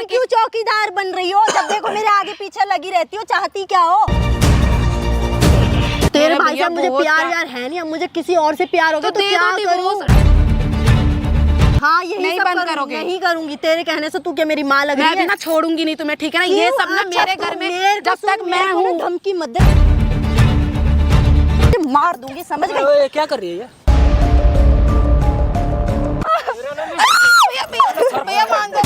क्यों चौकीदार बन रही हो? जब देखो मेरे आगे पीछे लगी रहती हो, चाहती क्या हो? तेरे भाई से मुझे प्यार यार है नहीं, अब मुझे किसी और से प्यार होगा तो क्या करूं? हाँ यही नहीं बंद करोगे? नहीं करूंगी, तेरे कहने से तू क्या मेरी माँ लग रही है? मैं भी ना छोड़ूंगी नहीं तुम्हें, ठीक है ना? ये सब ना मेरे घर में जब तक मैं हूँ। धमकी मत दे, मार दूंगी, समझ गई? क्या कर रही है ये? भैया मान दो।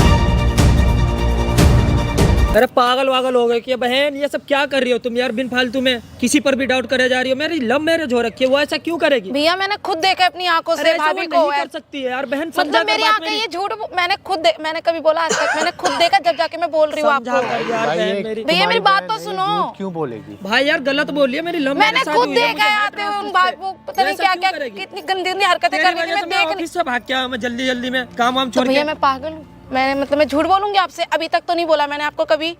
अरे पागल वागल हो गए क्या बहन? ये सब क्या कर रही हो तुम यार? बिन फालतू में किसी पर भी डाउट करे जा रही हो। मेरी लव मैरिज हो रखी है, वो ऐसा क्यों करेगी? भैया मैंने खुद देखा अपनी आंखों से भाभी को। नहीं कर सकती है यार बहन, समझा मतलब मेरी आंखें ये झूठ, मैंने कभी बोला आज तक? मैंने खुद देखा, जब जाके मैं बोल रही हूँ आपको। भैया मेरी बात तो सुनो। क्यों बोलेगी भाई? यार गलत बोल रही है, मेरी लव मैंने खुद देखा है आते हुए उन भाई को, पता नहीं क्या क्या कितनी गंदी गंदी हरकतें कर रही है। मैं देख ऑफिस से भाग के आया मैं जल्दी में, काम वाम छोड़ के। भैया मैं पागल हूँ? मैंने मतलब मैं झूठ बोलूंगी आपसे? अभी तक तो नहीं बोला मैंने आपको कभी।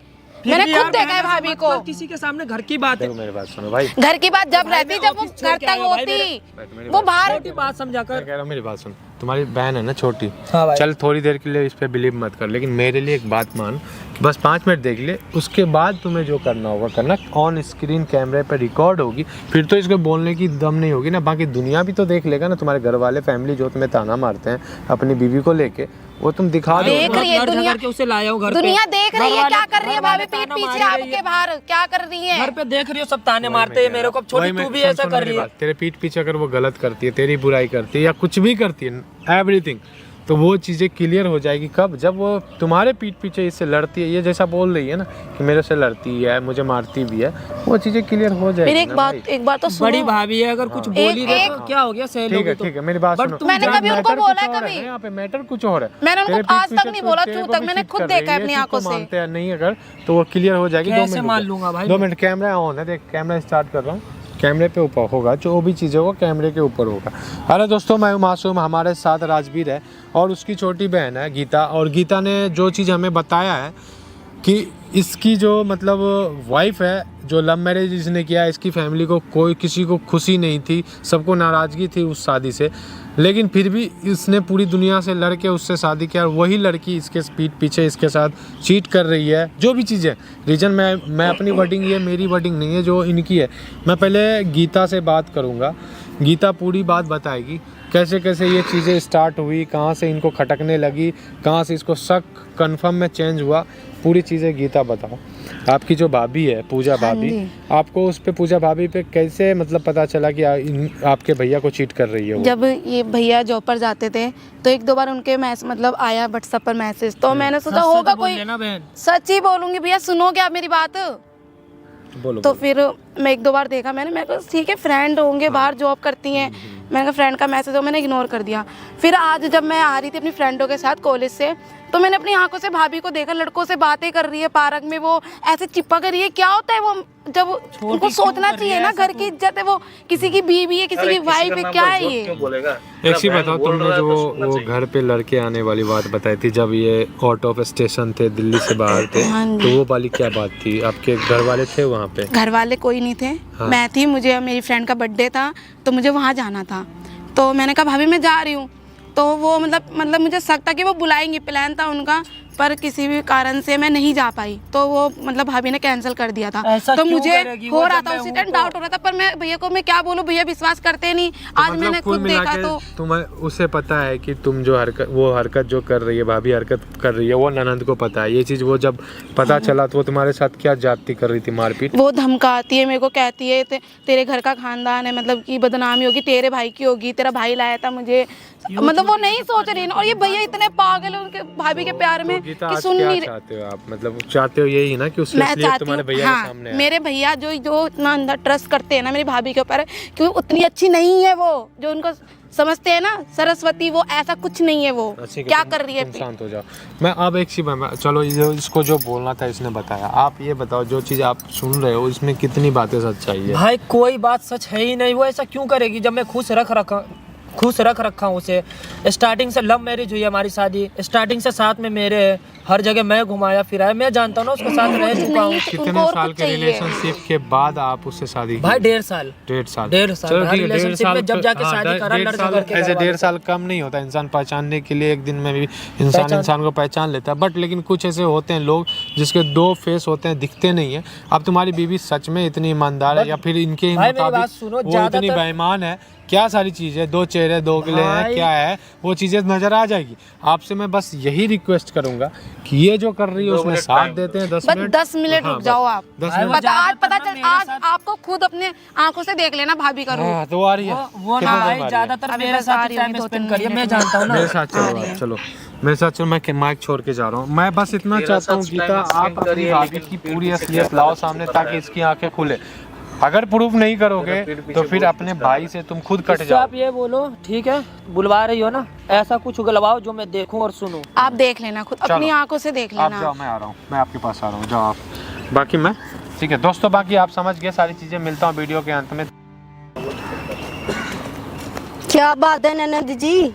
मैंने खुद देखा है भाभी को। किसी के सामने घर की बात है। मेरी बात सुनो भाई, घर की बात जब रहती, जब वो घर तक होती, वो बाहर छोटी बात समझा कर। कह रहा हूँ मेरी बात सुन। तुम्हारी बहन है ना छोटी, हाँ भाई। चल थोड़ी देर के लिए इस पे बिलीव मत कर, लेकिन मेरे लिए एक बात मान कि बस 5 मिनट देख ले, उसके बाद तुम्हें जो करना होगा करना। ऑन स्क्रीन कैमरे पे रिकॉर्ड होगी, फिर तो इसको बोलने की दम नहीं होगी ना। बाकी दुनिया भी तो देख लेगा ना, तुम्हारे घर वाले फैमिली जो तुम्हें ताना मारते हैं अपनी बीवी को लेके, वो तुम दिखा दो। देख रही है दुनिया, के उसे लाया हूँ घर पे। दुनिया देख रही है क्या कर रही है भाभी, पीठ ताना पीछे मार रही आपके है। बाहर क्या कर रही है? घर पे देख रही हो सब ताने मारते हैं मेरे को। छोटी तू भी ऐसा कर रही है। तेरे पीठ पीछे अगर वो गलत करती है, तेरी बुराई करती है या कुछ भी करती है, एवरीथिंग, तो वो चीज़ें क्लियर हो जाएगी कब? जब वो तुम्हारे पीठ पीछे इससे लड़ती है, ये जैसा बोल रही है ना कि मेरे से लड़ती है, मुझे मारती भी है, वो चीज़ें क्लियर हो जाएगी। मेरी एक बात तो सुनो। बड़ी भाभी है, अगर कुछ बोली दे तो क्या हो गया? सही ठीक है ठीक है, मेरी बात सुनो। मैंने कभी उनको बोला है कभी? यहाँ पे मैटर कुछ और है। मैंने उनको आज तक नहीं बोला, तू तक मैंने खुद देखा है अपनी आंखों से। मानते हैं नहीं अगर तो वो क्लियर हो जाएगी। 2 कैसे मान लूंगा भाई? 2 मिनट, कैमरा ऑन है, देख कैमरा स्टार्ट कर रहा हूँ। कैमरे पे ऊपर होगा, जो भी चीज़ होगा कैमरे के ऊपर होगा। अरे दोस्तों, मैं हूं मासूम, हमारे साथ राजवीर है और उसकी छोटी बहन है गीता। और गीता ने जो चीज़ हमें बताया है कि इसकी जो मतलब वाइफ है, जो लव मैरिज इसने किया, इसकी फैमिली को कोई किसी को खुशी नहीं थी, सबको नाराज़गी थी उस शादी से, लेकिन फिर भी इसने पूरी दुनिया से लड़ के उससे शादी किया। और वही लड़की इसके पीठ पीछे इसके साथ चीट कर रही है। जो भी चीज़ें रीज़न, मैं अपनी वर्डिंग, ये मेरी वर्डिंग नहीं है, जो इनकी है। मैं पहले गीता से बात करूँगा, गीता पूरी बात बताएगी कैसे कैसे ये चीज़ें स्टार्ट हुई, कहाँ से इनको खटकने लगी, कहाँ से इसको शक कन्फर्म में चेंज हुआ, पूरी चीज़ें गीता बताओ। आपकी जो भाभी है पूजा भाभी, आपको उस पे पूजा भाभी पे कैसे मतलब पता चला कि आपके भैया को चीट कर रही है वो? जब ये भैया जॉब पर जाते थे तो 1-2 बार उनके मतलब आया व्हाट्सएप पर मैसेज, तो मैंने सोचा होगा कोई। सच ही बोलूंगी भैया, सुनोगे आप मेरी बात? बोलो। तो फिर मैं 1-2 बार देखा, मैंने कहा ठीक है फ्रेंड होंगे, बाहर जॉब करती हैं। मैंने कहा फ्रेंड का मैसेज हो, मैंने इग्नोर कर दिया। फिर आज जब मैं आ रही थी अपनी फ्रेंडों के साथ कॉलेज से, तो मैंने अपनी आंखों से भाभी को देखा, लड़कों से बातें कर रही है पार्क में, वो ऐसे चिपक रही है। क्या होता है वो, जब उनको सोचना चाहिए ना, घर की इज्जत है, वो किसी की बीवी है, किसी की वाइफ है, क्या है ये? एक चीज बताओ, तुमने जो वो घर पे लड़के आने वाली बात बताई थी जब ये आउट ऑफ स्टेशन थे, दिल्ली से बाहर थे, तो वो वाली क्या बात थी? आपके घर वाले थे वहाँ पे? घर वाले कोई नहीं थे, मैं थी। मुझे मेरी फ्रेंड का बर्थडे था तो मुझे वहाँ जाना था, तो मैंने कहा भाभी मैं जा रही हूँ। तो वो मतलब मुझे शक था कि वो बुलाएंगी, प्लान था उनका, पर किसी भी कारण से मैं नहीं जा पाई, तो वो मतलब भाभी ने कैंसिल कर दिया था। तो मुझे हो रहा था उसी टाइम, डाउट हो रहा था, पर मैं भैया को मैं क्या बोलूं, भैया विश्वास करते नहीं। आज मतलब मैंने खुद देखा तो तुम्हें उसे पता है कि तुम जो हरकत जो कर रही है, भाभी हरकत कर रही है, वो ननंद को पता है ये चीज। वो जब पता चला तो वो तुम्हारे साथ क्या जाती कर रही थी, मारपीट? वो धमकाती है मेरे को, कहती है तेरे घर का खानदान है, मतलब की बदनामी होगी, तेरे भाई की होगी, तेरा भाई लाया था मुझे, मतलब वो नहीं सोच रही है। और ये भैया इतने पागल है उनके भाभी के प्यार में कि सुन नहीं चाहते हो आप, मतलब चाहते हो यही ना कि उसके लिए तुम्हारे भैया के सामने मेरे भैया जो इतना अंदर ट्रस्ट करते हैं ना मेरी भाभी के ऊपर, क्योंकि उतनी अच्छी नहीं है वो, जो उनको समझते हैं ना सरस्वती, वो ऐसा कुछ नहीं है। वो क्या कर रही है? शांत हो जाओ। मैं अब एक चीज, चलो इसको जो बोलना था इसने बताया, आप ये बताओ जो चीज आप सुन रहे हो इसमें कितनी बातें सच्चाई है? भाई कोई बात सच है ही नहीं। वो ऐसा क्यों करेगी? जब मैं खुश रखा खुश रख रखा हूँ उसे। स्टार्टिंग से लव मैरिज हुई है हमारी शादी, स्टार्टिंग से साथ में मेरे है, हर जगह मैं घुमाया फिराया, मैं जानता हूँ ना उसके साथ रह चुका हूँ। कितने साल के रिलेशनशिप के बाद आप उससे शादी की? भाई 1.5 साल। 1.5 साल। चलो ठीक है, 1.5 साल में जब जाके शादी करा, लड़ झगड़ के ऐसे 1.5 साल कम नहीं होता, इंसान पहचानने के लिए एक दिन में भी इंसान को पहचान लेता है। बट लेकिन कुछ ऐसे होते हैं लोग जिसके 2 फेस होते हैं, दिखते नहीं है। अब तुम्हारी बीवी सच में इतनी ईमानदार है या फिर इनके मुताबिक वो इतनी बेईमान है? क्या सारी चीज़ें, 2 चेहरे 2 गले हैं, क्या है वो चीज़ें नजर आ जाएगी। आपसे मैं बस यही रिक्वेस्ट करूंगा कि ये जो कर रही है उसमें साथ देते हैं 10 मिनट। 10 मिनट रुक जाओ आप। 10 मिनट आज पता चल, आज आपको खुद अपने आंखों से देख लेना भाभी का रूप। हाँ, तो आ रही है वो ना भाई ज्यादातर मेरे साथ टाइम स्पेंड करिए, मैं जानता हूँ ना। मेरे साथ चलो मेरे साथ चलो, मैं माइक छोड़ के जा रहा हूँ। मैं बस इतना चाहता हूँ गीता, आप अपनी भाभी की पूरी असलियत लाओ सामने ताकि इसकी आंखें खुले। अगर प्रूफ नहीं करोगे तो फिर अपने भाई से तुम खुद कट जाओ। आप ये बोलो, ठीक है बुलवा रही हो ना, ऐसा कुछ उगलवाओ जो मैं देखूं और सुनूं। आप देख लेना खुद अपनी आंखों से देख लेना। आप जाओ, मैं आ रहा हूँ, मैं आपके पास आ रहा हूँ, जाओ आप। बाकी मैं ठीक है दोस्तों, बाकी आप समझ गए सारी चीजें। मिलता हूँ वीडियो के अंत में। क्या बात है ननद जी,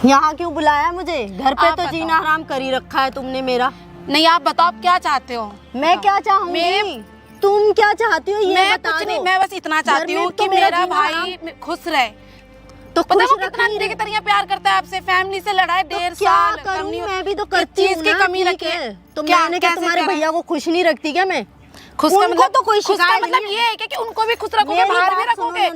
यहाँ क्यों बुलाया मुझे? घर पे तो जीना हराम कर ही रखा है तुमने मेरा। नहीं आप बताओ आप क्या चाहते हो? मैं क्या चाहूंगी? तुम क्या चाहती हो ये मैं बता कुछ दो। नहीं, मैं बस इतना चाहती हूँ कि मेरा भाई खुश रहे। तो पता है खुश वो कितना रखनी अंधे की तरह प्यार करता है आपसे, फैमिली से लड़ाई 1.5 क्या साल। करूं? कमी- मैं भी तो किस करती चीज हूँ की ना, कमी ठीक रखी है। है? तो क्या- मैंने क्या कैसे तुम्हारे करा? भैया को खुश नहीं रखती क्या मैं? खुश का उनको तो कोई खुश का शिकायत मतलब नहीं ये है कि उनको भी खुश रखोगे, मेरी बाहर भी बात सुनो रखोगे।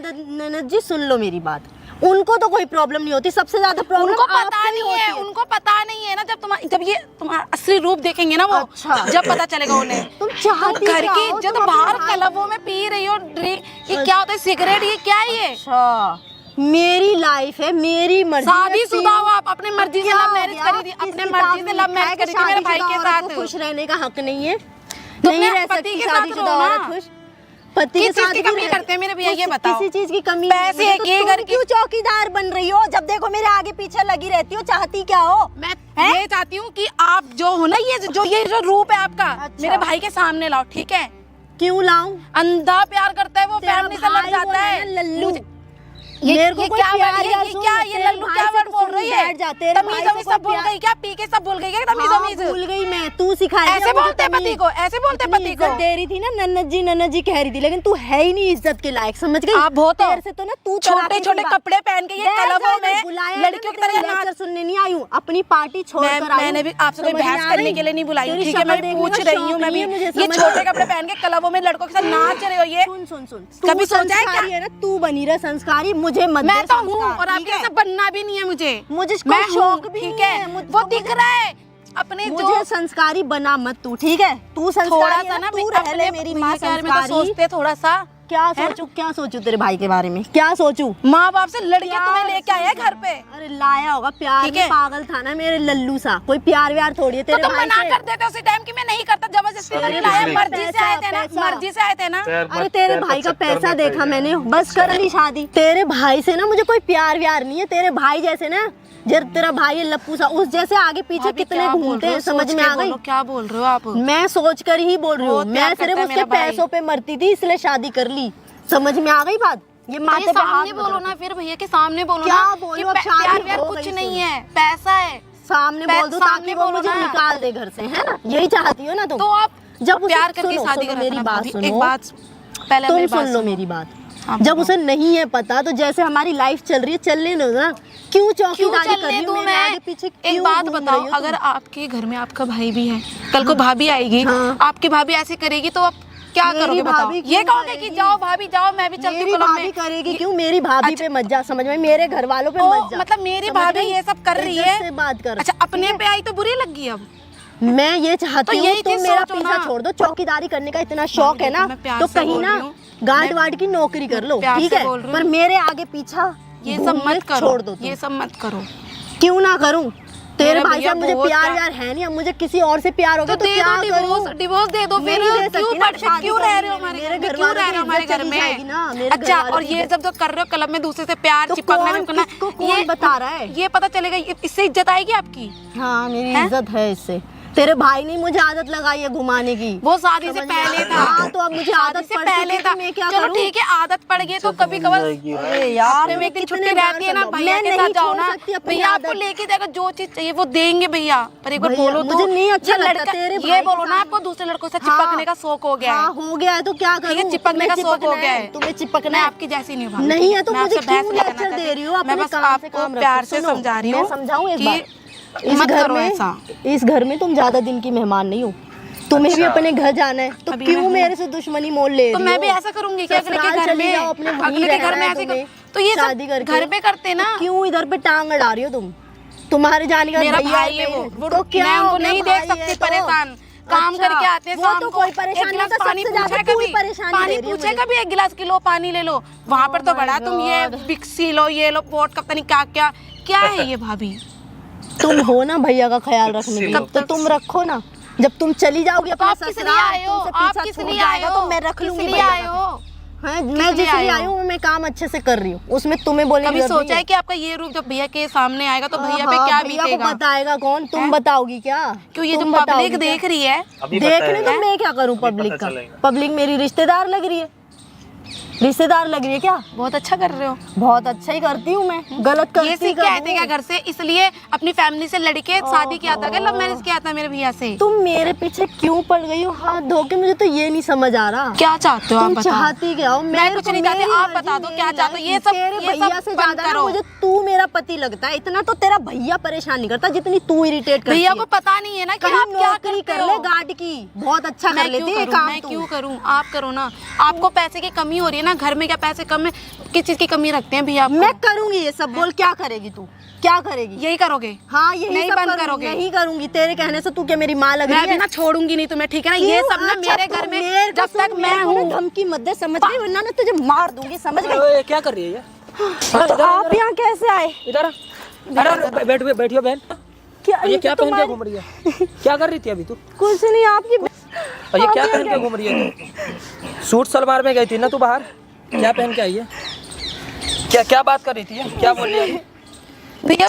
ननद जी, सुन लो मेरी बात। उनको तो कोई प्रॉब्लम नहीं होती, सबसे ज्यादा प्रॉब्लम उनको पता आपको ही नहीं होती है, उनको पता नहीं है ना। जब ये तुम्हारा असली रूप देखेंगे ना वो, अच्छा। जब पता चलेगा उन्हें। तुम चाहती घर क्या की हो? जो तुम तो बाहर अपने भाई क्लबों में पी रही हो ड्रिंक, ये क्या होता है? सिगरेट, ये क्या है ये? अच्छा, मेरी लाइफ है, मेरी मर्जी। शादीशुदा हो आप, अपने मर्जी से क्या लव हो मैरिज गया? करी थी, किस अपने किताब मर्जी में से लव लिखा है मैरिज कि करी थी मेरे भाई शादीशुदा के औरत साथ। को खुश रहने का हक नहीं है? तो नहीं अपने रह पति सकती के साथ शादीशुदा रहो ना। औरत खुश? पति के किस चीज साथ की क्यों कमी रह- करते हैं मेरे भैया, ये बताओ। किसी चीज की कमी पैसे नहीं है, तो ये तुम घर की- क्यों चौकीदार बन रही हो? जब देखो मेरे आगे पीछे लगी रहती हो, चाहती क्या हो? मैं ये चाहती हूँ कि आप जो हो ना, ये जो रूप है आपका, अच्छा। मेरे भाई के सामने लाओ, ठीक है? क्यों लाऊं? अंधा प्यार करता है वो, तेरा फैमिली से लड़ भाई जाता वो है। ना लल्लू। मुझे- ये मेरे को कोई क्या प्यार वर्ड- या ये सुन, क्या ये तेरे लल्लू भाई क्या से वर्ड तो बोल सुन रही है? बैठ जा, तेरे भाई तमीज से वमीज कोई सब भूल प्यार- गई क्या? पी के सब भूल गई क्या? तमीज हाँ, वमीज भूल गई मैं, तू सिखाई ऐसे बोलते हैं पति को, ऐसे बोलते हैं पति को। दे रही थी ना, नन्नत जी कह रही थी, लेकिन तू है ही नहीं इज्जत के लायक, समझ गई? आप बहुत हो। तेरे से तो ना तू छोटे छोटे कपड़े पहन के ये क्लबों में लड़कियों की तरह लेक्चर नाच। सुनने नहीं आई हूँ, अपनी पार्टी छोड़कर आई हूँ। मैंने भी आपसे कोई समझ में बहस आ करने गई? के लिए नहीं बुलाई, तेरी ठीक है? शक्ल मैं देखने पूछ का रही हूँ, शौक मैं भी नहीं है, मुझे ये समझ छोटे में- कपड़े पहन के क्लबों में लड़कों के साथ नाच रहे हो ये। सुन कभी तू सोचा है क्या? संस्कारी है ना, तू बनी रहे संस्कारी, मुझे मत मैं दे तो हूँ संस्कार, और ठीक आपके है? जैसे बनना भी नहीं है मुझे। मुझे मैं कोई शौक हूँ, भी ठीक नहीं है? है, वो दिख रहा है अपने मुझे जो संस्कारी बना मत तू, ठीक है? तू थोड़ा संस्कारी सा है ना तू रह ले मेरी माँ के बारे में तो संस्कारी। सोचते थोड़ा सा। क्या सोचूं तेरे भाई के बारे में? क्या सोचूं? माँ बाप से लड़के तुम्हें लेके आया है घर पे, अरे लाया होगा प्यार ठीक में, है? पागल था ना मेरे लल्लू सा, कोई प्यार व्यार थोड़ी है तो तेरे तुम भाई मना से। कर देते उसी टाइम कि मैं नहीं करता, जबरदस्ती तो नहीं लाया, मर्जी से आए थे ना, मर्जी से आए थे ना। अरे तेरे भाई का पैसा देखा मैंने, बस कर ली शादी। तेरे भाई से ना मुझे कोई प्यार व्यार नहीं है, तेरे भाई जैसे ना, जब तेरा भाई है लप्पू सा, उस जैसे आगे पीछे भाभी, कितने क्या बोल घूमते रहे हैं, हो? समझ सोच में के आ गई? बोलो, क्या बोल रहे हो आप? मैं सोच कर ही बोल रही हूँ, बहुत मैं प्यार सिर्फ करता है उसके मेरा भाई। पैसों पे मरती थी, इसलिए शादी कर ली, समझ में आ गई बात? ये माथे पे हाथ सामने मत बोलो रखो। ना, फिर भैया के सामने बोलो क्या ना बोलो? कि अब शादी प्यार व्यार हो कुछ गई नहीं सुनो। है, पैसा है। सामने बोल दो सामने ताकि वो बोलो मुझे ना। निकाल दे घर से, है ना? यही चाहती हो ना तुम? तो आप जब उसे- प्यार करके सुनो, शादी सुनो, करा मेरी था ना बात भाभी। सुनो। एक बात पहले तुम मेरी बात सुन लो सुनो। मेरी बात। हाँ, जब बताओ। उसे नहीं है पता, तो जैसे हमारी लाइफ चल रही है चलने दो ना, क्यों क्यों चौकीदारी कर चलने रही हो दूं मेरे आगे मैं? पीछे? एक क्यों बात घूम बताओ, रही हो तुम? अगर आपके घर में आपका भाई भी है, कल को भाभी आएगी, हाँ। आपकी भाभी ऐसे करेगी तो आप क्या मेरी करोगे बताओ? भाभी ये क्यों कहोगे कि करेगी? जाओ भाभी जाओ, मैं भी चलती मेरी हूँ क्लब भाभी में। करेगी क्यों? मेरी भाभी पे मत जा, समझ में? मेरे घर वालों पे मत जा। मतलब मेरी समझ भाभी गई? ये सब कर रही इज्जत है, से बात कर। अच्छा अपने पे आई तो बुरी लगी अब। मैं ये चाहती तो हूँ यही तुम चीज़ मेरा सोचो पीछा ना। छोड़ दो, चौकीदारी करने का इतना शौक है ना, मैं प्यार तो से कहीं बोल ना रही हूँ। गार्ड वार्ड की नौकरी कर लो, प्यार ठीक से है? बोल रही हूँ। पर मेरे आगे पीछा ये सब घूमने मत करो, छोड़ दो तुम। ये सब मत करो। क्यों ना करूं? तेरे मेरा भाई भैया से मुझे बहुत प्यार प्यार- यार है नहीं, अब मुझे किसी और से प्यार होगा तो तो दे क्या दो डिवोर्स, करूं? डिवोर्स दे दो फिर। नहीं दे क्यों सकती ना, पढ़ शादी क्यों कर रह ली रहे हो मैंने, हमारे मेरे घर में? घर क्यों वालों रह की रहे हो हमारे इज्जत घर चली जाएगी में? ना, मेरे घर अच्छा, वालों और की ये इज्जत- जब कर रहे हो क्लब में दूसरे से प्यार तो चिपकना कौन- विपकना, किसको कौन बता रहा है? ये पता चलेगा, इससे इज्जत आएगी आपकी। हाँ, मेरी हैं? इज्जत है इससे। तेरे भाई ने मुझे आदत लगाई है घुमाने की। वो शादी से पहले था। हाँ तो अब मुझे आदत से पड़ पहले चुकी था। तो मैं क्या चलो करूं? ठीक है, आदत पड़ गई तो कभी कभार यार में की छुट्टी रहती है ना, भैया के साथ जाओ ना, भैया आपको लेके जाएगा, जो चीज चाहिए वो देंगे भैया। पर एक बार बोलो तो मुझे नहीं अच्छा ये लगता लड़का, तेरे ये भाई बोलो के ना साथ। आपको दूसरे लड़कों से चिपकने का शौक हो गया हाँ है। हो गया है तो क्या ठीक है, करूं? चिपकने का शौक हो गया है। तुम्हें चिपकना मैं है। आपकी जैसी नहीं हूँ। नहीं है तो मैं मुझे आपसे बहस क्यों नहीं करना लेक्चर दे रही हो? चाहती। मैं अपने बस काम से आपको काम प्यार रखो। से सुनो, समझा रही मैं हूँ समझाऊं एक कि बार। मत करो ऐसा। इस घर में तुम ज्यादा दिन की मेहमान नहीं हो, तुम्हें भी अपने घर जाना है तो अभी क्यों मैं- मेरे से दुश्मनी मोल ले रही तो हो? मैं भी ऐसा करूंगी कि अगले के ससुराल घर चली में, जाओ, अपने वहीं अगले के घर रहना में है ऐसे तुम्हें, तो ये शादी सब करके। घर पे करते ना। तो क्यों इधर पे टांग अड़ा रही हो तुम? तुम्हारे जाने का मेरा भैया भाई है वो तो क्या मैं हो उनको गया? नहीं भाई देख सकती है तो। परेशान। काम अच्छा, करके आते हैं वो शाम तो को, कोई एक परेशानी गिलास नहीं, तो पानी सबसे पूछा ज्यादा तू ही कभी, परेशानी पानी दे रही है पूछे मुझे। कभी, एक गिलास की लो पानी ले लो, वहाँ पर तो my बड़ा तुम ये God। बिक्सी लो, ये लो पोट का पता नहीं क्या क्या क्या है ये भाभी। तुम हो ना भैया का ख्याल रखने के लिए, कब तो तक? तुम रखो ना। जब तुम चली जाओगी तो अपने आप किस लिए ससुराल, आए हो? तुमसे आप पीछा किस छूट लिए जाएगा आए तो हो? मैं रख किस लूंगी लिए भैया आए का। हो? हाँ, किस मैं लिए जिस लिए आए आई हो? हूँ मैं काम अच्छे से कर रही हूँ, उसमें तुम्हें बोलने कभी की जरूरत सोचा है नहीं कि आपका ये रूप जब भैया के सामने आएगा तो भैया पे हाँ, क्या भैया को बीतेगा? बताएगा कौन? तुम बताओगी क्या? क्यों ये जो तुम बताओगी पब्लिक क्या? देख रही है, देखने तो मैं क्या करूँ पब्लिक का? पब्लिक मेरी रिश्तेदार लग रही है, रिश्तेदार लग रही है क्या? बहुत अच्छा कर रहे हो। बहुत अच्छा ही करती हूँ मैं, गलत ये करती सीख के आए थे क्या कब हूँ? घर से, इसलिए अपनी फैमिली से लड़के शादी किया था क्या, लव मैरिज किया था मेरे भैया से? तुम मेरे पीछे क्यों पड़ गई हो हाथ धो के? मुझे तो ये नहीं समझ आ रहा। क्या चाहते हो आप तुम बताओ? चाहती क्या हो? मैं कुछ नहीं चाहती, आप बता दो क्या चाहते हो? ये सब तेरे ये भैया सब से बंद ज्यादा ना करो। मुझे तू मेरा पति लगता है। इतना तो तेरा भैया परेशान नहीं करता जितनी तू इरिटेट करती भैया है। को पता नहीं है ना कि कहीं आप क्या नौकरी करते कर ले हो। गार्ड की, बहुत अच्छा कर लेती है काम। मैं तू क्यों करूं? आप करो ना। आपको पैसे की कमी हो रही है ना, घर में क्या पैसे कम है? किस चीज की कमी रखते हैं भैया आपको? मैं करूंगी ये सब। बोल क्या करेगी तू? क्या करेगी? यही करोगे? हाँ यही नहीं सब बंद करूंगी। करोगे? नहीं करूंगी। तेरे कहने से तू क्या मेरी माँ लग मैं रही अभी है? ना छोड़ूगी नहीं तुम्हें, ठीक है ना? ये क्यों? सब ना अच्छा, मेरे तू घर में मेरे को जब तक सुन, मैं मेरे को ना हूँ। धमकी मत दे, समझ गई? वरना ना तुझे मार दूंगी, समझ गई? ओए, क्या कर रही है ये? तो आप यहाँ कैसे आए? इधर आ। अरे बैठियो बहन। क्या ये क्या पहन के तुम्हारी- घूम रही है? क्या कर रही थी अभी तू? कुछ नहीं आपकी। और ये क्या पहन के घूम रही है तू? सूट सलवार में गई थी ना तू बाहर? क्या पहन के आई है? क्या क्या बात कर रही थी ये? क्या बोल रही है? भैया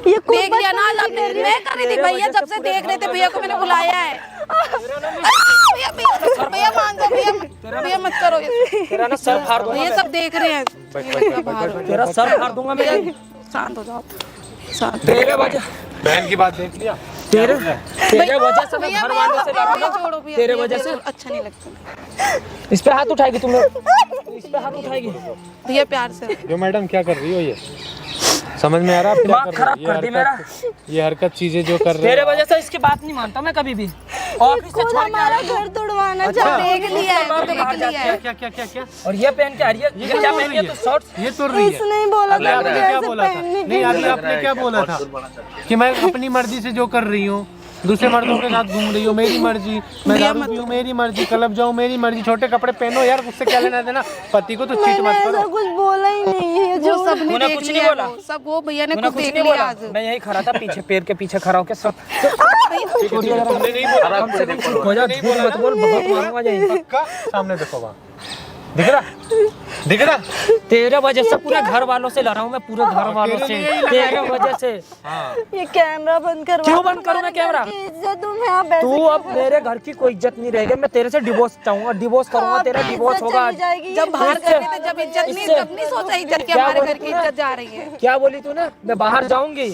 ये कोई देख लिया ना, बदतमीजी कर रही है। मैं कर रही थी भैया, जब से देख रहे थे भैया को मैंने बुलाया है। भैया भैया भैया मान दो भैया, भैया मत करो ये। तेरा ना सर फाड़ दूंगा ये मैं। सब देख रहे हैं। तेरा सर फाड़ दूंगा मैं। शांत हो जाओ, शांत। तेरे वजह बहन की बात देख लिया। तेरे वजह से मैं भैया घर वालों से लड़ा भैया ना। छोड़ो भैया, तेरे भैया, वजह से भैया, अच्छा नहीं लगता। इस पे हाथ उठाएगी तुम लोग? इस पे हाथ उठाएगी? भैया प्यार से। यो मैडम क्या कर रही हो ये? समझ में आ रहा है आप क्या दिमाग कर खराब रही हो? कर दी मेरा। ये हरकत चीजें जो कर रहे तेरे हो। वजह से इसकी बात नहीं मानता मैं कभी भी। ऑफिस से खुद छोड़ के आ हमारा रही हूँ। घर तोड़वाना अच्छा। चाहते हैं। देख लिया है, बाहर देख जाती लिया है। क्या क्या क्या क्या? और ये पहन के आ रही है। ये क्या पहन के तू शॉर्ट्स? ये तोड़ रही है। इसने ही बोला था आपने मुझे क्या ऐसे बोला था? पहनने नहीं के अभी लिए। आपने क्या बोला था कि मैं अपनी मर्जी से जो कर रही हूँ, दूसरे मर्दों के साथ घूम रही हूँ, मेरी मर्जी, मैं दारू पीऊँ मेरी मर्जी, क्लब जाऊँ मेरी मर्जी, छोटे कपड़े पहनो यार, उससे क्या लेना देना? पति को तो चीट मैंने मत ऐसा करो। कुछ बोला ही नहीं है। वो जो सबने तूने देख कुछ नहीं लिया बोला? वो सब, वो भैया ने तूने कुछ कुछ देख नहीं लिया बोला? आज। मैं यही खड़ा था पीछे, पेड़ के पीछे खड़ा होकर सब। तुमने नहीं बोला? कम से कम चुप हो जा, झूठ मत बोल, बहुत मारूंगा यही। पक्का? सामने देखो वहाँ दिख रहा? दिख रहा? तेरे वजह से पूरे घर वालों से लड़ा हूँ मैं, पूरे घर वालों से। तेरे वजह से। ये कैमरा बंद करवा। क्यों बंद करूं मैं कैमरा? इज्जत तुम यहाँ बैठ। तू अब मेरे घर की कोई इज्जत नहीं रहेगी। मैं तेरे से डिवोर्स चाहूंगा, डिवोर्स करूंगा, तेरा डिवोर्स होगा आज। जब बाहर कर रहे थे, जब इज्जत नहीं, तब नहीं सोचा इज्जत की, हमारे घर की इज्जत जा रही है। क्या बोली तूने? मैं बाहर जाऊंगी,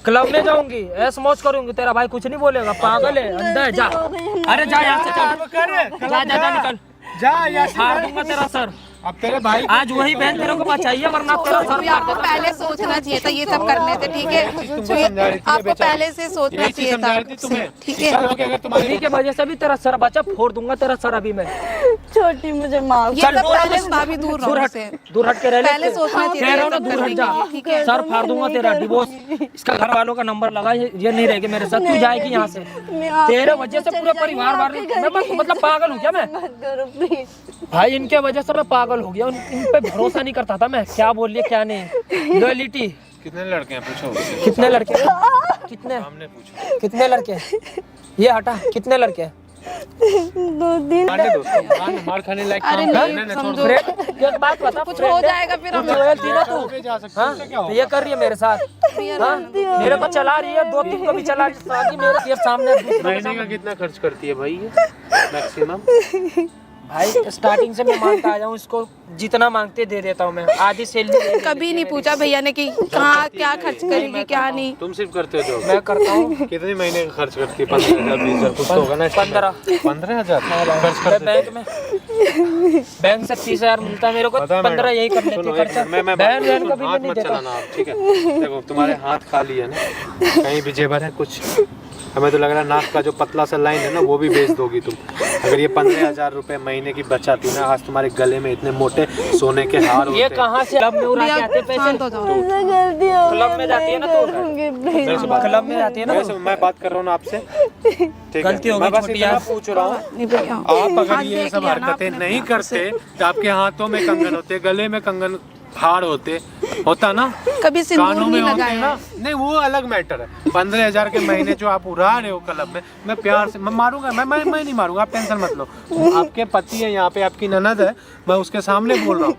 क्लब में जाऊंगी, ऐश मौज करूंगी, तेरा भाई कुछ नहीं बोलेगा। पागल है, अंधा है, जा। अरे जा यहाँ से, चल। जा जा जा, निकल जा या फाड़ दूंगा तेरा सर। अब तेरे भाई आज वही बहन तेरे को बचाइए, वरना तेरा सर अभी आपको पहले सोचना चाहिए था ये सब करने से, ठीक है? तुमको समझा रही थी आपको बेचारी। पहले से सोचना यही चीज चाहिए समझा था, रही थी तुम्हें। ठीक है? चलो, कि अगर तुम्हारी इन्हीं की वजह से भी तेरा सर बचा, फोड़ दूंगा तेरा सर अभी मैं। छोटी मुझे माफ। ये चल, सब दूर पहले हट। भाभी दूर रहो से। दूर हट के रह ले। पहले सोचना चाहिए कह रहा हूं ये ना, सब दूर हट करने जा। की, ठीक है? सर फाड़ दूंगा तेरा, डिवोर्स। इसका घर वालों का नंबर लगा, ये नहीं रहेगी मेरे साथ, तू जाएगी यहाँ से। तेरे वजह से पूरा परिवार मैं मतलब पागल हूँ क्या मैं? मत करो प्लीज। भाई इनके वजह से मैं पागल हो गया, इन पे भरोसा नहीं करता था मैं। क्या बोल रही है क्या नहीं। लॉयल्टी। कितने लड़के हैं पूछो? कितने लड़के? कितने? सामने पूछो। कितने लड़के? ये हटा, कितने लड़के? 2 मारने दो उसको, मार खाने लायक अरे काम नहीं, करने ने समझो। छोड़। एक बात बता, कुछ हो जाएगा फिर हम लॉयल थी ना तू? पे जा सकते हाँ? हो, क्या तो ये कर रही है मेरे साथ। हाँ? मेरे को चला रही है, 2-3 को भी चला रही मेरे ये सामने महीने का कितना खर्च करती है भाई ये मैक्सिमम? भाई स्टार्टिंग से मैं मांगता आया हूँ, इसको जितना मांगते दे देता हूँ मैं, आधी सैलरी कभी नहीं पूछा भैया ने कि कहाँ क्या खर्च करेगी क्या नहीं। तुम सिर्फ करते हो जो? मैं करता हूँ। कितने महीने का खर्च करती है? 15,000 20,000 कुछ तो होगा ना? 15,000 खर्च करते बैंक में, बैंक से 30,000 मिलता है मेरे को, 15 यही कर लेते खर्चा। मैं बहन का भी हाथ नहीं मत देता। चलाना आप, ठीक है? देखो तुम्हारे हाथ खाली है ना, कहीं भी जेवर है कुछ? हमें तो लग रहा है नाक का जो पतला सा लाइन है ना वो भी बेच दोगी तुम। अगर ये 15,000 रुपए महीने की बचाती ना, आज तुम्हारे गले में इतने मोटे सोने के हार होते। ये कहाँ से क्लब में उड़ा के आते पैसे? शांत हो जाओ। क्लब में जाती है ना तो क्लब में जाती है ना तो। मैं बात कर रहा हूँ ना आपसे, ठीक है? गलती हो गई मैं बस छोटी इतना यार। पूछ रहा हूँ, नहीं भैया आप अगर आज ये देख सब लिया ना हरकतें आपने नहीं अपने करते तो आपके हाथों में कंगन होते, गले में कंगन हार होता ना, कभी सिंदूर कानों में नहीं होते लगाया ना। नहीं वो अलग मैटर है। 15,000 के महीने जो आप उड़ा रहे हो क्लब में, मैं प्यार से मैं मारूंगा, मैं नहीं मारूंगा, आप टेंशन मत लो। आपके पति है यहाँ पे, आपकी ननद है, मैं उसके सामने बोल रहा हूँ,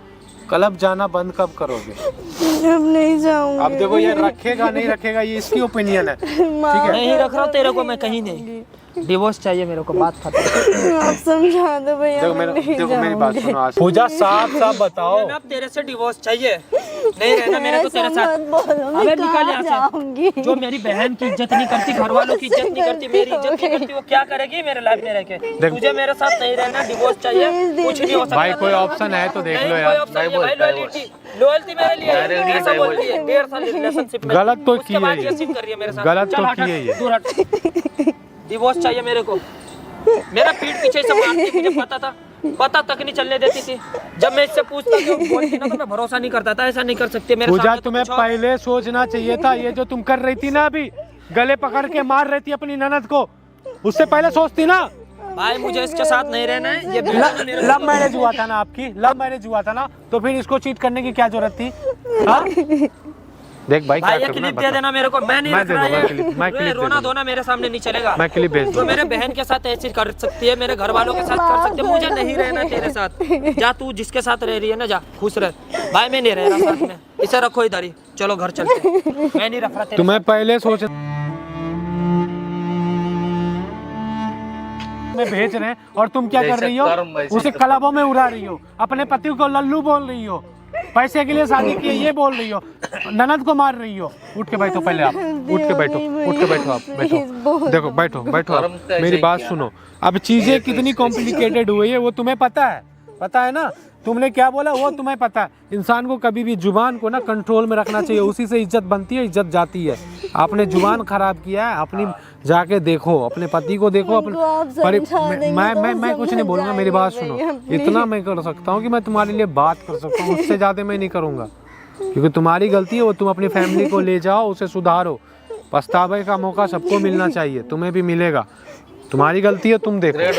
क्लब जाना बंद कब करोगे? अब नहीं जाऊंगी। अब देखो ये रखेगा नहीं रखेगा ये इसकी ओपिनियन है, ठीक है? नहीं रख रहा हूँ तेरे को मैं कहीं नहीं, डिवोर्स चाहिए मेरे को, बात खत्म। आप समझा दो भैया, देखो मैं नहीं देखो मेरी बात जाऊंगी। सुनो आज। पूजा साफ साफ बताओ। अब तेरे से डिवोर्स चाहिए, नहीं रहना मेरे को तेरे ऐसा साथ। मत बोलो, मैं अबे निकल कहाँ यहाँ से। जाऊंगी? जो मेरी बहन की इज्जत नहीं करती, घर वालों की इज्जत नहीं करती, मेरी इज्जत नहीं करती, वो क्या करेगी मेरे लाइफ में रह के? तुझे मेरे साथ नहीं रहना, डिवोर्स चाहिए, कुछ नहीं हो सकता। भाई कोई ऑप्शन है तो देख लो नहीं, कोई यार। ऑप्शन नहीं है भाई, लॉयल्टी मेरे लिए ऐसा बोलती है। 1.5 साल रिलेशनशिप में गलत तो उसके की बाद है ये ये। सिम कर रही है मेरे साथ। गलत चल तो हट, की है ये। दूर हट। डिवोर्स चाहिए मेरे को। मेरा पीठ पीछे से मारती, मुझे पता था, पता तक नहीं चलने देती थी। जब मैं इससे पूछता कि बोलती ना तो मैं भरोसा नहीं करता था, ऐसा नहीं कर सकते मेरे पूजा सामने तो तुम्हें कुछ और। पहले सोचना चाहिए था। ये जो तुम कर रही थी ना अभी, गले पकड़ के मार रही थी अपनी ननद को, उससे पहले सोचती ना। भाई मुझे इसके साथ नहीं रहना है, ये लव मैरिज हुआ था ना आपकी, लव मैरिज हुआ था ना, तो फिर इसको चीट करने की क्या जरूरत थी? हाँ? देख भाई क्या भाई ये करूं क्लिप मैं दे देना मेरे को, मैं नहीं मैं रख दे रहा दूंगा ये। क्लिप, मैं क्लिप दे रोना दूंगा। धोना मेरे सामने नहीं चलेगा। मैं क्लिप भेज जो दूंगा। मेरे बहन के साथ ऐसी कर सकती है, मेरे घर वालों के साथ कर सकती है, मुझे नहीं रहना तेरे साथ। जा तू जिसके साथ रह रही है ना, जा खुश रह। भाई मैं नहीं रह रहा साथ में, इसे रखो इधर ही, चलो घर चलते। मैं नहीं रख रहा तेरे तुम्हें पहले सोच में भेज रहे हैं और तुम क्या कर रही हो? उसे क्लबों में उड़ा रही हो, अपने पति को लल्लू बोल रही हो, पैसे के लिए शादी की है ये बोल रही हो, ननद को मार रही हो। उठ के बैठो पहले आप, उठ के बैठो, उठ के बैठो आप, बैठो, देखो बैठो बैठो आप, मेरी बात सुनो। अब चीजें कितनी कॉम्प्लिकेटेड हुई है वो तुम्हें पता है ना? तुमने क्या बोला वो तुम्हें पता है। इंसान को कभी भी जुबान को ना कंट्रोल में रखना चाहिए, उसी से इज्जत बनती है, इज्जत जाती है। आपने जुबान खराब किया है अपनी, जाके देखो अपने पति को देखो अपने मैं कुछ नहीं बोलूंगा, मेरी बात सुनो। इतना मैं कर सकता हूँ कि मैं तुम्हारे लिए बात कर सकता हूँ, उससे ज्यादा मैं नहीं करूँगा, क्योंकि तुम्हारी गलती है वो। तुम अपनी फैमिली को ले जाओ, उसे सुधारो। पछतावे का मौका सबको मिलना चाहिए, तुम्हें भी मिलेगा। तुम्हारी गलती है, तुम देखो।